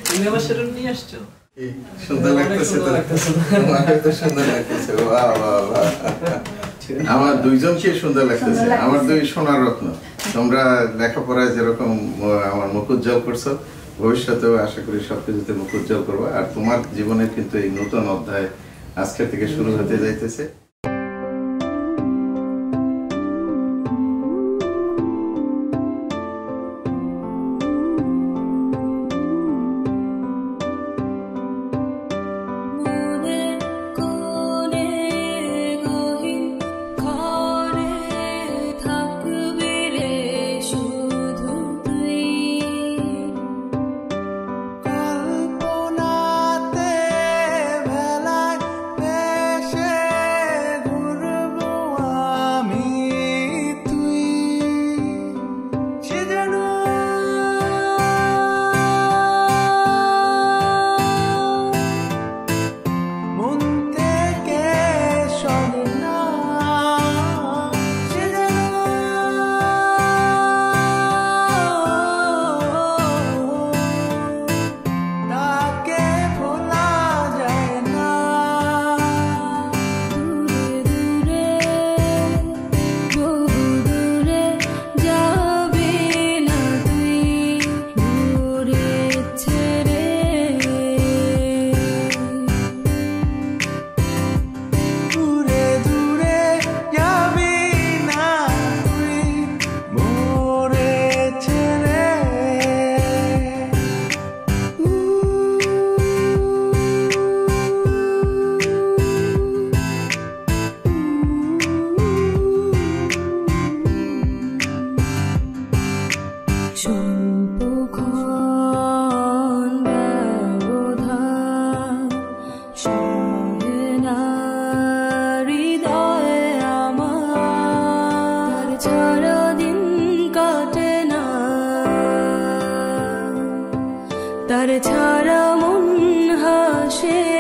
তুমি আমার সেরকম নিয়ে আসছো। সুন্দর লাগতেছে তো, তোমাকে তো সুন্দর লাগতেছে। বাহ বাহ বাহ, আমার দুইজনকে সুন্দর লাগতেছে, আমার দুই সোনার রত্ন। তোমরা লেখাপড়ায় যেরকম আমার মুখ উজ্জ্বল করছো, ভবিষ্যতেও আশা করি সবকিছুতে মুখ উজ্জ্বল করবো। আর তোমার জীবনের কিন্তু এই নতুন অধ্যায় আজকে থেকে শুরু হতে যাইতেছে। তার ছাড়া মন হাসে